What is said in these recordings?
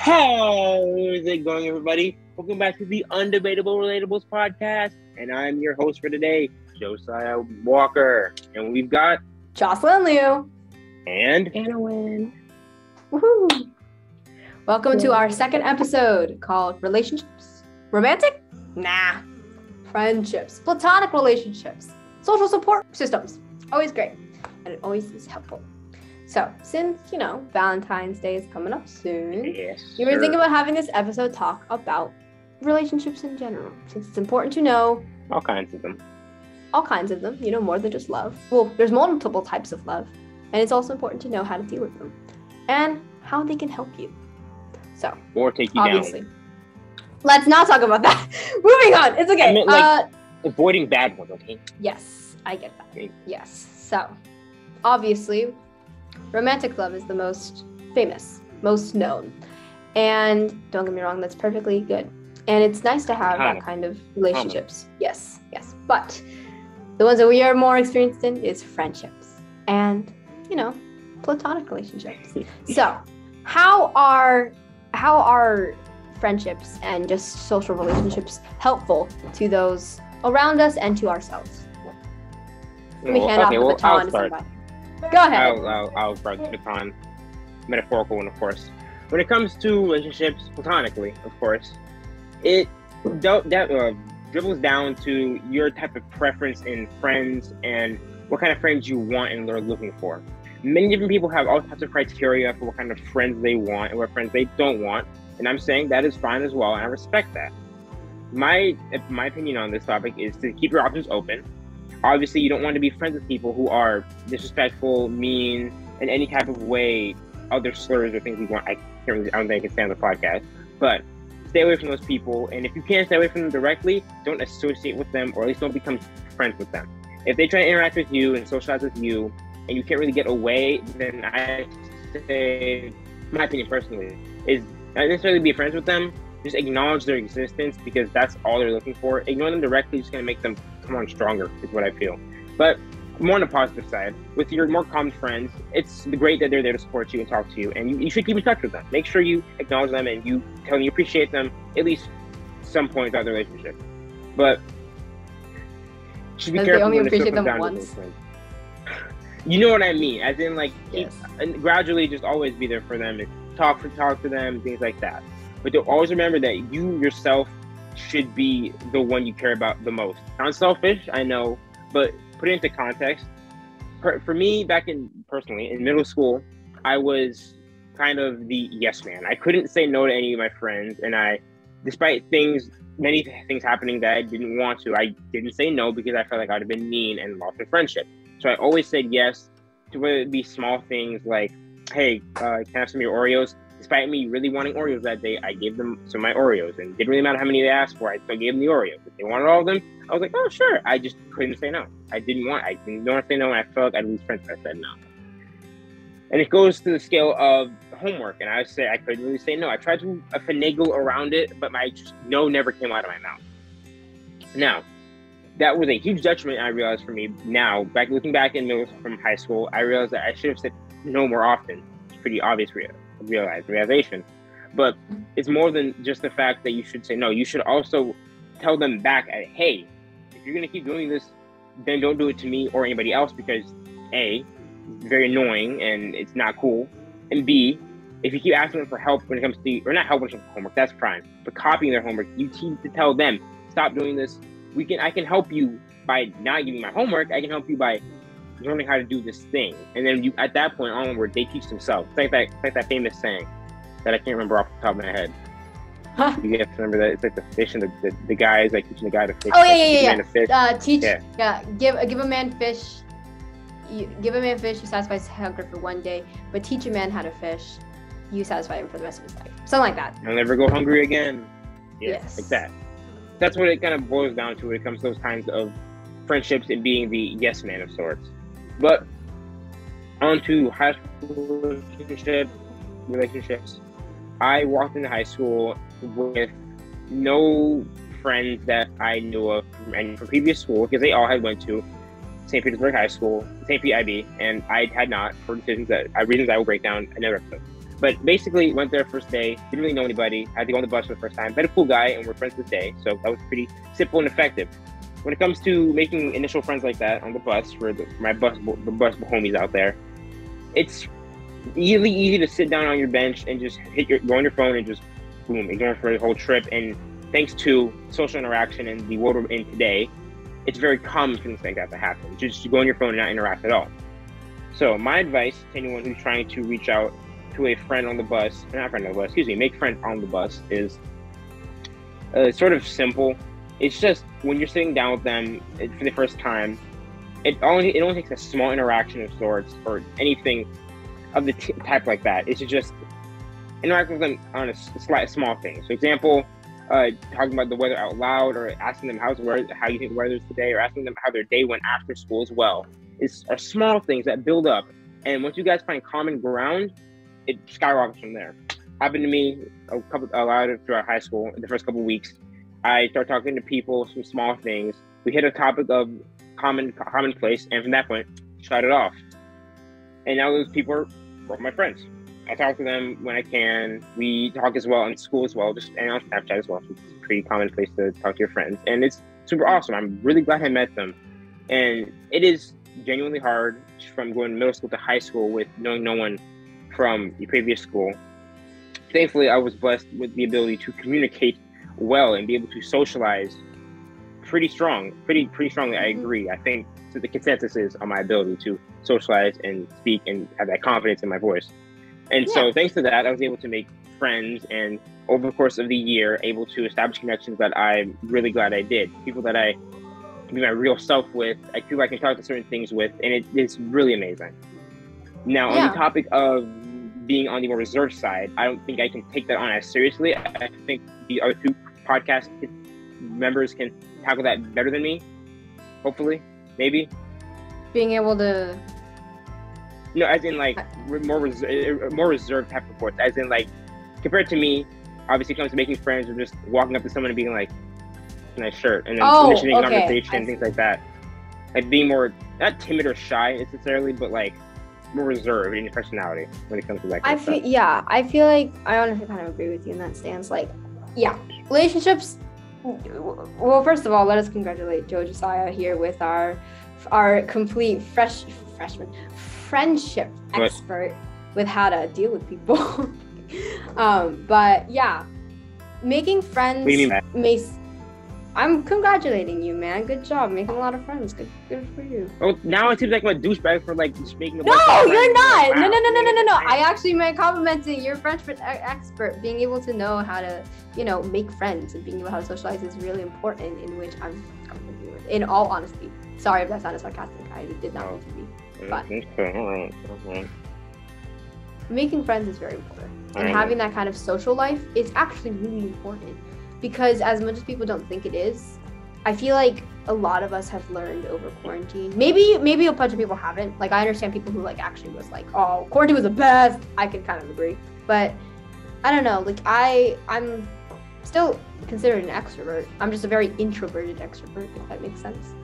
How's it going, everybody? Welcome back to the Undebatable Relatables podcast, and I'm your host for today, Josiah Walker, and we've got Jocelyn Liu and Wynn. Woohoo! Welcome to our second episode called Relationships. Romantic? Nah. Friendships. Platonic relationships. Social support systems. Always great. And it always is helpful. So, since, Valentine's Day is coming up soon, you were thinking about having this episode talk about relationships in general, since it's important to know all kinds of them, more than just love. Well, there's multiple types of love, and it's also important to know how to deal with them and how they can help you. So, or take you obviously, down. Let's not talk about that. Moving on. It's okay. I meant, avoiding bad ones, okay? Yes, I get that. Okay. Yes. So, obviously, romantic love is the most famous, most known. And don't get me wrong, that's perfectly good. And it's nice to have that kind of relationships. Yes. But the ones that we are more experienced in is friendships and, platonic relationships. So, how are friendships and just social relationships helpful to those around us and to ourselves? Let me hand off the baton to somebody. Go ahead. I'll start the baton. Metaphorical one, of course. When it comes to relationships, platonically, of course, it dribbles down to your type of preference in friends and what kind of friends you want and are looking for. Many different people have all types of criteria for what kind of friends they want and what friends they don't want, and I'm saying that is fine as well, and I respect that. My opinion on this topic is to keep your options open. Obviously, you don't want to be friends with people who are disrespectful, mean, in any type of way, other slurs or things you want. I don't think I can stand the podcast, but stay away from those people. And if you can't stay away from them directly, don't associate with them, or at least don't become friends with them. If they try to interact with you and socialize with you, and you can't really get away, then I say, my opinion personally, is not necessarily be friends with them. Just acknowledge their existence, because that's all they're looking for. Ignoring them directly is going to make them come on stronger, is what I feel. But more on the positive side, with your more common friends, it's great that they're there to support you and talk to you, and you should keep in touch with them. Make sure you acknowledge them and you tell them you appreciate them at least some point throughout the relationship. But you should be careful. They only when appreciate them once. You know what I mean? As in, yes. And gradually just always be there for them and talk to them, things like that. But to always remember that you yourself should be the one you care about the most. Sounds selfish, I know, but put it into context. For me, personally, in middle school, I was kind of the yes man. I couldn't say no to any of my friends, and despite many things happening that I didn't want to, I didn't say no because I felt like I'd have been mean and lost a friendship. So I always said yes to whether it be small things like, hey, can I have some of your Oreos? Despite me really wanting Oreos that day, I gave them some of my Oreos, and it didn't really matter how many they asked for. I still gave them the Oreos. If they wanted all of them, I was like, oh, sure. I just couldn't say no. I didn't want to say no, and I felt like I'd lose friends if I said no. And it goes to the scale of homework, and I would say I couldn't really say no. I tried to finagle around it, but my no never came out of my mouth. Now, that was a huge detriment, I realized, for me. Now, looking back from high school, I realized that I should have said no more often. It's pretty obvious realization. But it's more than just the fact that you should say no. You should also tell them back, hey, if you're going to keep doing this, then don't do it to me or anybody else, because A, it's very annoying and it's not cool. And B, if you keep asking them for help when it comes to, or not help when it comes to homework, that's fine. But copying their homework, you need to tell them, stop doing this. I can help you by not giving my homework. I can help you by learning how to do this thing. And then at that point onward, they teach themselves. It's like that famous saying that I can't remember off the top of my head. Huh? You have to remember that it's like the fish and the guy is like teaching the guy to fish. Oh yeah. Give a man fish. Give a man fish, you satisfy his hunger for one day, but teach a man how to fish, you satisfy him for the rest of his life. Something like that. He'll never go hungry again. Yes. Like that. That's what it kind of boils down to when it comes to those kinds of friendships and being the yes man of sorts. But on to high school relationships. I walked into high school with no friends that I knew of from previous school, because they all had went to St. Petersburg High School, St. Pete IB, and I had not, for reasons I will break down in another episode. But basically, went there first day, didn't really know anybody, had to go on the bus for the first time. Met a cool guy, and we're friends this day. So that was pretty simple and effective. When it comes to making initial friends like that on the bus for the bus homies out there, it's really easy to sit down on your bench and just go on your phone and just boom, ignore for the whole trip. And thanks to social interaction and the world we're in today, it's very common for things like that to happen. Just go on your phone and not interact at all. So my advice to anyone who's trying to reach out to a friend on the bus, make friends on the bus is sort of simple. It's just when you're sitting down with them for the first time, it only takes a small interaction of sorts or anything of the type like that. It's just interact with them on a small thing. So example, talking about the weather out loud, or asking them how you think the weather is today, or asking them how their day went after school as well. Are small things that build up, and once you guys find common ground, it skyrockets from there. Happened to me a lot throughout high school. In the first couple of weeks, I started talking to people, some small things. We hit a topic of commonplace, and from that point, shut it off. And now those people are my friends. I talk to them when I can. We talk as well in school as well, and on Snapchat as well. So it's a pretty commonplace to talk to your friends, and it's super awesome. I'm really glad I met them, and it is genuinely hard from going middle school to high school with knowing no one from your previous school. Thankfully, I was blessed with the ability to communicate well and be able to socialize pretty strongly. I agree. I think the consensus is on my ability to socialize and speak and have that confidence in my voice. And so thanks to that, I was able to make friends, and over the course of the year, able to establish connections that I'm really glad I did. People that I can be my real self with, I feel I can talk to certain things with, and it's really amazing. Now, on the topic of being on the more reserved side, I don't think I can take that on as seriously. I think the other two podcast members can tackle that better than me, hopefully, maybe. Being able to... No, as in like more reserved type of reports. As in like, compared to me, obviously, it comes to making friends or just walking up to someone and being like, "Nice shirt," and then initiating conversation, things like that. Like being more not timid or shy necessarily, but like more reserved in your personality when it comes to that kind of stuff. I feel like I honestly kind of agree with you in that stance. Like, relationships. Well, first of all, let us congratulate Joe Josiah here with our complete freshman friendship expert with how to deal with people. But yeah, making friends. What do you mean? I'm congratulating you, man. Good job, making a lot of friends. Good for you. Oh, now it seems like I'm a douchebag for like just making. No, you're not. Wow. No. I actually meant complimenting your friendship expert. Being able to know how to, make friends and being able how to socialize is really important. In which I'm completely with. In all honesty, sorry if that sounded sarcastic. I did not mean to be. But all right. Making friends is very important, and having that kind of social life is actually really important. Because as much as people don't think it is, I feel like a lot of us have learned over quarantine. Maybe a bunch of people haven't. Like, I understand people who like actually was like, "Oh, quarantine was the best." I can kind of agree, but I don't know. Like, I'm still considered an extrovert. I'm just a very introverted extrovert, if that makes sense.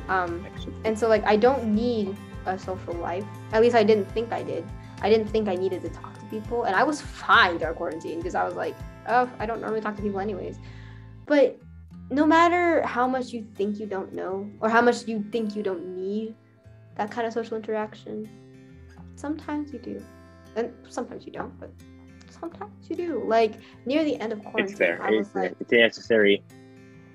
And so like I don't need a social life. At least I didn't think I did. I didn't think I needed to talk to people, and I was fine during quarantine because I was like, oh, I don't normally talk to people anyways. But no matter how much you think you don't know, or how much you think you don't need that kind of social interaction, sometimes you do. And sometimes you don't, but sometimes you do. Like, near the end of quarantine, it's there. I was like, it's necessary.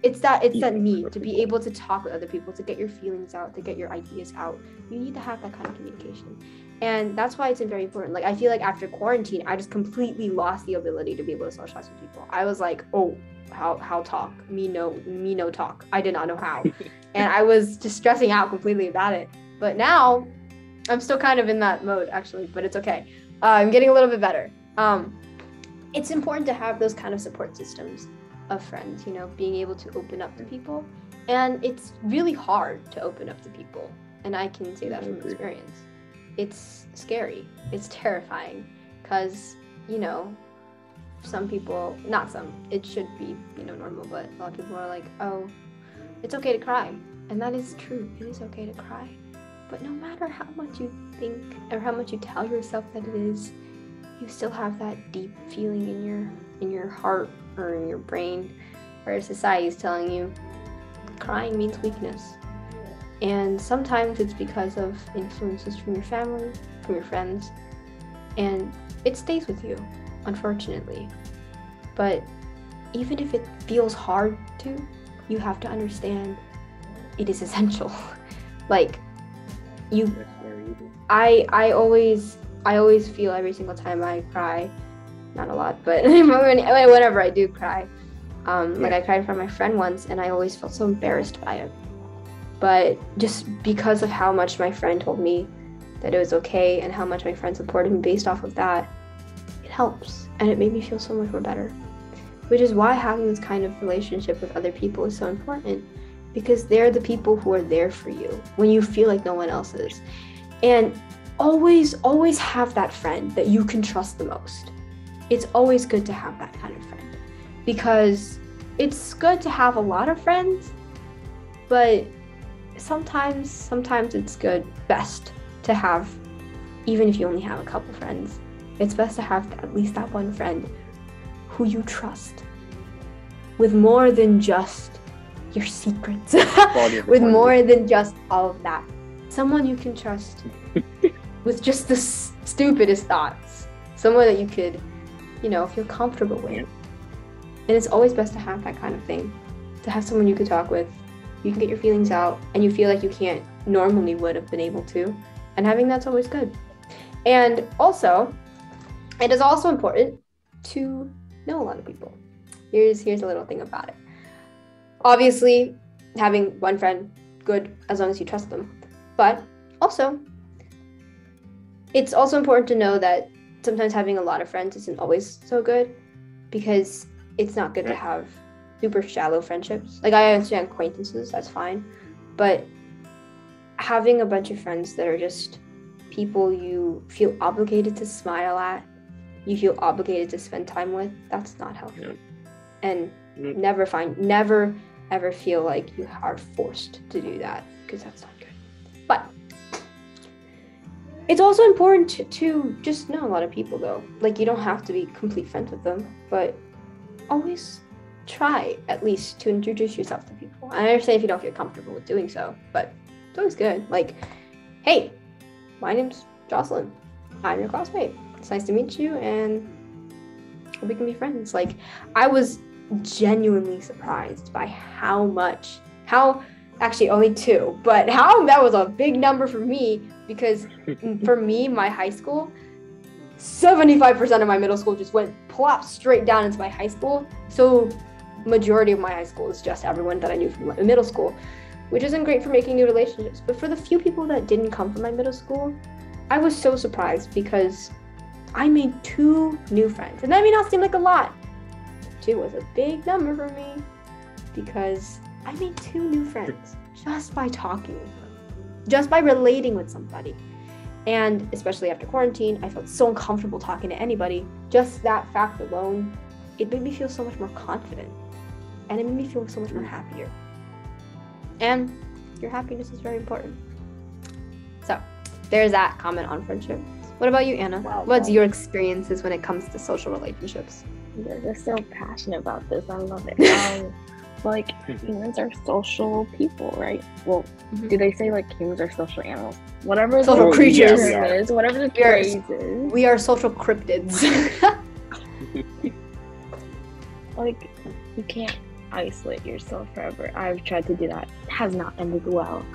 It's that need to be able to talk with other people, to get your feelings out, to get your ideas out. You need to have that kind of communication. And that's why it's very important. Like, I feel like after quarantine, I just completely lost the ability to be able to socialize with people. I was like, oh, how talk? Me no talk. I did not know how. And I was just stressing out completely about it. But now, I'm still kind of in that mode, actually, but it's okay. I'm getting a little bit better. It's important to have those kind of support systems of friends, being able to open up to people. And it's really hard to open up to people. And I can say that from experience. It's scary. It's terrifying because, some people, not some, it should be, normal, but a lot of people are like, oh, it's okay to cry. And that is true. It is okay to cry. But no matter how much you think or how much you tell yourself that it is, you still have that deep feeling in your heart or in your brain where society is telling you crying means weakness. And sometimes it's because of influences from your family, from your friends, and it stays with you, unfortunately. But even if it feels hard to, you have to understand it is essential. Like, I always feel every single time I cry, not a lot, but whenever I do cry, like I cried for my friend once, and I always felt so embarrassed by it. But just because of how much my friend told me that it was okay and how much my friend supported me based off of that, it helps, and it made me feel so much more better. Which is why having this kind of relationship with other people is so important, because they're the people who are there for you when you feel like no one else is. And always have that friend that you can trust the most. It's always good to have that kind of friend, because it's good to have a lot of friends, but sometimes it's best to have, even if you only have a couple friends, it's best to have at least that one friend who you trust with more than just your secrets, with more than just all of that. Someone you can trust with just the stupidest thoughts. Someone that you could, feel comfortable with. And it's always best to have that kind of thing. To have someone you could talk with, you can get your feelings out, and you feel like you can't normally would have been able to. And having that's always good. And also, it is also important to know a lot of people. Here's a little thing about it. Obviously, having one friend, good, as long as you trust them. But also, it's also important to know that sometimes having a lot of friends isn't always so good, because it's not good to have super shallow friendships. Like, I understand acquaintances, that's fine. But having a bunch of friends that are just people you feel obligated to smile at, you feel obligated to spend time with, that's not healthy. And never ever feel like you are forced to do that, because that's not good. But it's also important to just know a lot of people, though. Like, you don't have to be complete friends with them, but always try at least to introduce yourself to people. I understand if you don't feel comfortable with doing so, but it's always good. Like, hey, my name's Jocelyn. I'm your classmate. It's nice to meet you, and we can be friends. Like, I was genuinely surprised by how actually only 2, but how that was a big number for me, because for me, my high school, 75% of my middle school just went plop straight down into my high school. So majority of my high school is just everyone that I knew from middle school, which isn't great for making new relationships. But for the few people that didn't come from my middle school, I was so surprised, because I made 2 new friends. And that may not seem like a lot. 2 was a big number for me, because I made 2 new friends just by talking with them, just by relating with somebody. And especially after quarantine, I felt so uncomfortable talking to anybody. Just that fact alone, it made me feel so much more confident, and it made me feel so much more happier. And your happiness is very important. So there's that comment on friendships. What about you, Anna? What's your experiences when it comes to social relationships? You're so passionate about this. I love it. Like, humans are social people, right? Well, do they say, like, humans are social animals? Whatever social the creatures is, whatever the phrase is. We are social cryptids. Like, you can't isolate yourself forever. I've tried to do that. It has not ended well.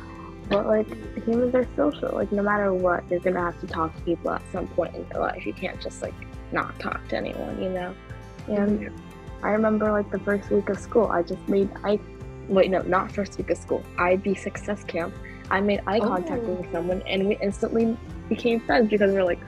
But, like, humans are social. Like, no matter what, you're gonna have to talk to people at some point in your life. You can't just, like, not talk to anyone, And I remember, like, the first week of school, not first week of school, IB Success Camp, I made eye contact with someone, and we instantly became friends, because we're like,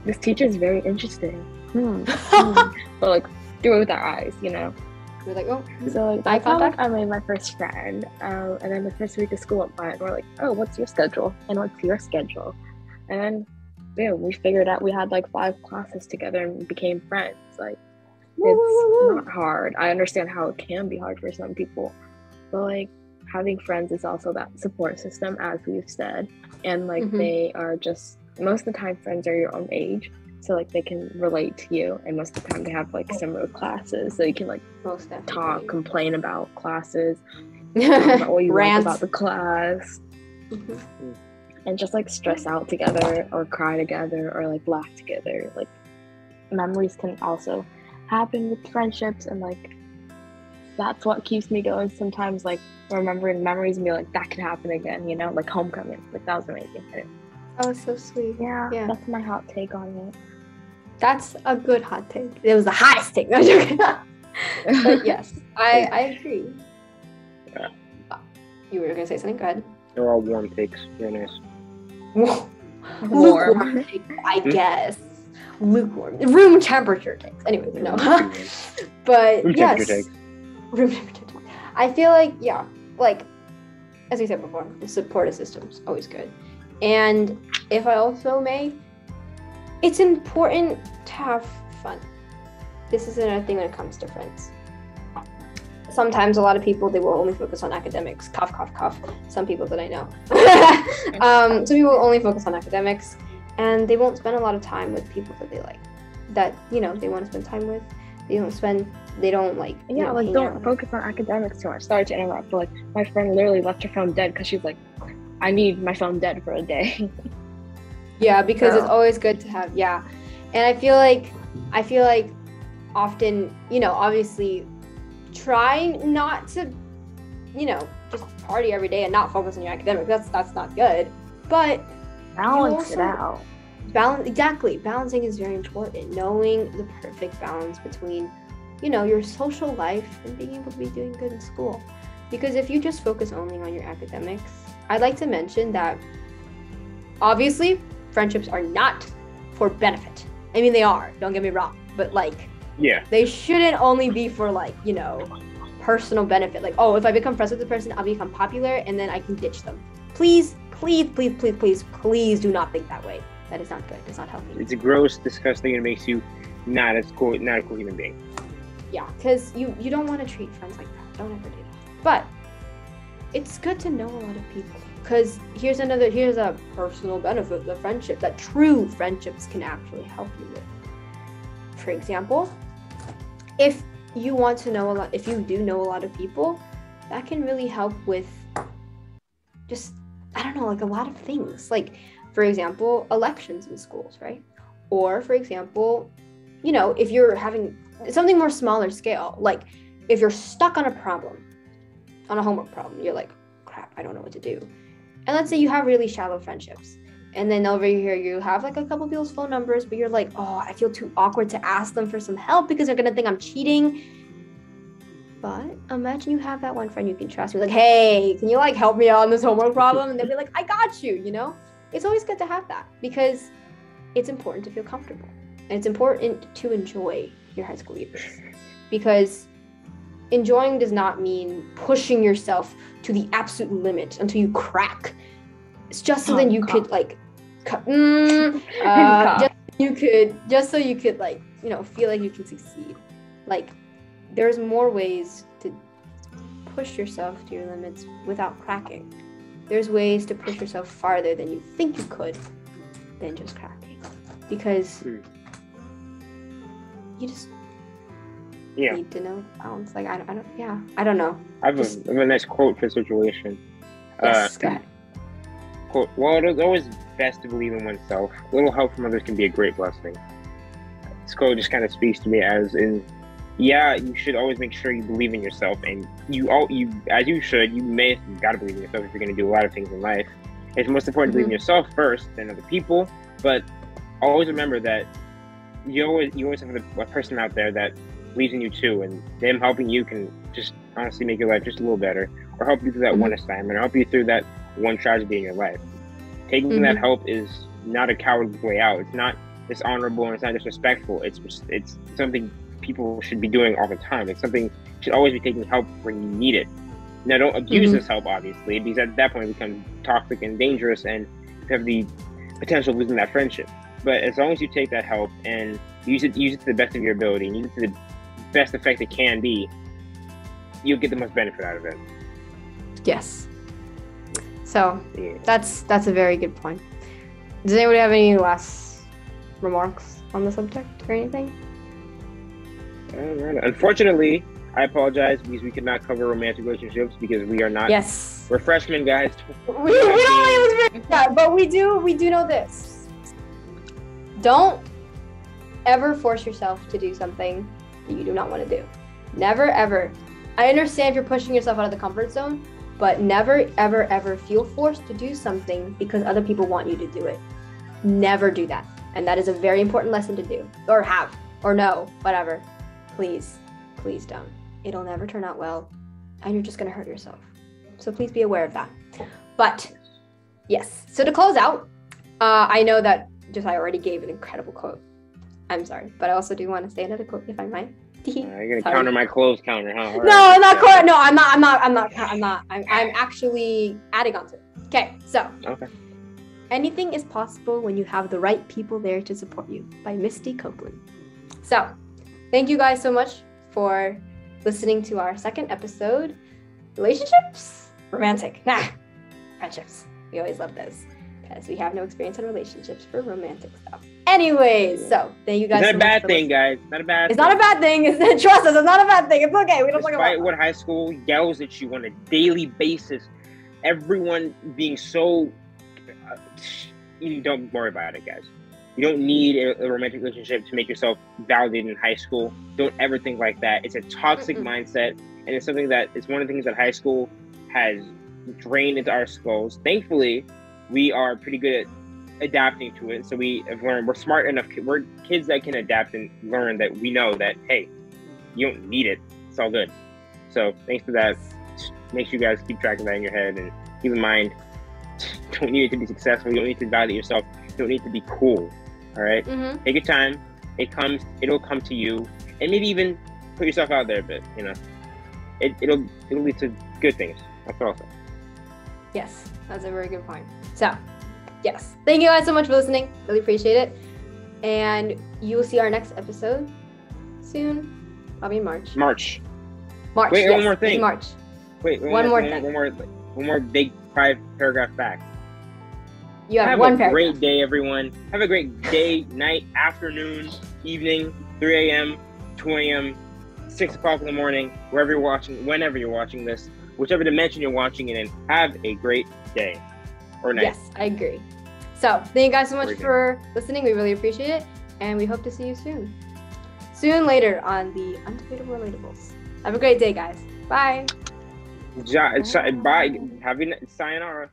this teacher is very interesting. But, like, do it with our eyes, We're like, oh. So, like, eye contact, I made my first friend, and then the first week of school went by, and we're like, oh, what's your schedule? And what's your schedule? And then, boom, we figured out we had, like, 5 classes together and became friends. Like, it's not hard. I understand how it can be hard for some people, but, like, having friends is also that support system, as we've said, and, like, they are just, most of the time, friends are your own age, so like they can relate to you, and most of the time they have like similar classes, so you can like Most definitely. talk, complain about classes, talk about what you like Rant. about the class, Mhm. and just like stress out together or cry together or like laugh together. Like memories can also happen with friendships, and like that's what keeps me going sometimes, like remembering memories and be like, that can happen again, you know, like homecoming, like that was amazing. That was so sweet. Yeah, Yeah. that's my hot take on it. That's a good hot take. It was the hottest take. No, I'm joking. But yes, I agree. Yeah. You were gonna say something? Go ahead. They're all warm takes. Very nice. Lukewarm take, I guess. Lukewarm. Room temperature takes. Anyways, no. But Room yes. temperature takes. Room temperature takes. I feel like, yeah, like, as we said before, the supportive system's always good. And if I also may, it's important to have fun. This is another thing when it comes to friends. Sometimes a lot of people, they will only focus on academics. Cough, cough, cough. Some people that I know. Some people will only focus on academics, and they won't spend a lot of time with people that they like, that, you know, they want to spend time with. They don't like, you Yeah, know, like hang don't out. focus on academics too much. Sorry to interrupt, but like my friend literally left her phone dead because she's like, I need my phone dead for a day. Yeah, because it's So- always good to have, yeah. And I feel like often, you know, obviously try not to, you know, just party every day and not focus on your academics. That's not good. But Balance it also- out. balancing is very important. Knowing the perfect balance between, you know, your social life and being able to be doing good in school. Because if you just focus only on your academics, I'd like to mention that obviously friendships are not for benefit. I mean, they are, don't get me wrong, but like, Yeah. they shouldn't only be for like, you know, personal benefit. Like, oh, if I become friends with the person, I'll become popular and then I can ditch them. Please do not think that way. That is not good. It's not healthy. It's gross, disgusting, and it makes you not a cool human being. Yeah, because you don't want to treat friends like that. Don't ever do that. But it's good to know a lot of people, because here's a personal benefit of the friendship that true friendships can actually help you with. For example, if you want to know a lot, if you do know a lot of people, that can really help with just, I don't know, like a lot of things. Like, for example, elections in schools, right? Or for example, you know, if you're having something more smaller scale, like if you're stuck on a problem, on a homework problem, you're like, crap, I don't know what to do. And let's say you have really shallow friendships. And then over here, you have like a couple people's phone numbers, but you're like, oh, I feel too awkward to ask them for some help because they're going to think I'm cheating. But imagine you have that one friend you can trust. You're like, hey, can you like help me out on this homework problem? And they'll be like, I got you, you know? It's always good to have that because it's important to feel comfortable. And it's important to enjoy your high school years, because enjoying does not mean pushing yourself to the absolute limit until you crack. It's just so then you could like, just so you could like, you know, feel like you can succeed. Like, there's more ways to push yourself to your limits without cracking. There's ways to push yourself farther than you think you could than just cracking, because you just need to know the balance. Like, I don't know. I have a nice quote for the situation. Yes, go ahead. Quote, well, it is always best to believe in oneself. A little help from others can be a great blessing. This quote just kind of speaks to me as in, yeah, you should always make sure you believe in yourself, and you gotta believe in yourself if you're gonna do a lot of things in life. It's most important to believe in yourself first, then other people, but always remember that you always have a person out there that believes in you too, and them helping you can just honestly make your life just a little better, or help you through that one assignment, or help you through that one tragedy in your life. Taking that help is not a coward's way out. It's not dishonorable and it's not disrespectful. It's something people should be doing all the time. It's something you should always be taking help when you need it. Now, don't abuse this help, obviously, because at that point it becomes toxic and dangerous, and you have the potential of losing that friendship. But as long as you take that help and use it to the best of your ability, and use it to the best effect it can be, you'll get the most benefit out of it. Yes. So Yeah. that's a very good point. Does anybody have any last remarks? on the subject or anything? Unfortunately, I apologize because we could not cover romantic relationships because we are not. Yes. We're freshmen, guys. We don't even, yeah, but we do know this. Don't ever force yourself to do something that you do not want to do. Never ever. I understand if you're pushing yourself out of the comfort zone, but never ever ever feel forced to do something because other people want you to do it. Never do that. And that is a very important lesson to do, or have, or know, whatever. Please don't. It'll never turn out well, and you're just gonna hurt yourself. So please be aware of that. But yes, so to close out, I know that I already gave an incredible quote. I'm sorry, but I also do want to say another quote if I might. You're gonna counter my clothes counter, huh? No, I'm not quote. No, I'm not. I'm actually adding on to it. Okay, so. Okay. Anything is possible when you have the right people there to support you, by Misty Copeland. So, thank you guys so much for listening to our second episode. Relationships? Romantic. Nah. Friendships. We always love those because we have no experience in relationships for romantic stuff. Anyways, so thank you guys so much. It's not a bad thing, guys. Not a bad thing. It's not a bad thing. Trust us, it's not a bad thing. It's okay. We don't talk about it. Despite what high school yells at you on a daily basis, everyone being so... you don't worry about it, guys. You don't need a romantic relationship to make yourself validated in high school. Don't ever think like that. It's a toxic mindset, and it's something that it's one of the things that high school has drained into our skulls. Thankfully, we are pretty good at adapting to it. So we have learned, we're smart enough. We're kids that can adapt and learn that we know that, hey, you don't need it. It's all good. So thanks for that. Make sure you guys keep track of that in your head and keep in mind, you don't need it to be successful. You don't need to validate yourself. You don't need to be cool. All right? Take your time. It'll come to you. And maybe even put yourself out there a bit, you know. It'll lead to good things. That's what I'll say. Yes, that's a very good point. So, yes. Thank you guys so much for listening. Really appreciate it. And you will see our next episode soon. Probably in March. March. Wait, yes, one more thing. March. Wait, one more big 5-paragraph fact. You have one paragraph. Have a great day, everyone. Have a great day, night, afternoon, evening, 3 a.m., 2 a.m., 6 o'clock in the morning, wherever you're watching, whenever you're watching this, whichever dimension you're watching it in. Have a great day or night. Yes, I agree. So, thank you guys so much for listening. We really appreciate it, and we hope to see you soon. Soon later on the Undebatable Relatables. Have a great day, guys. Bye. Bye. Sayonara.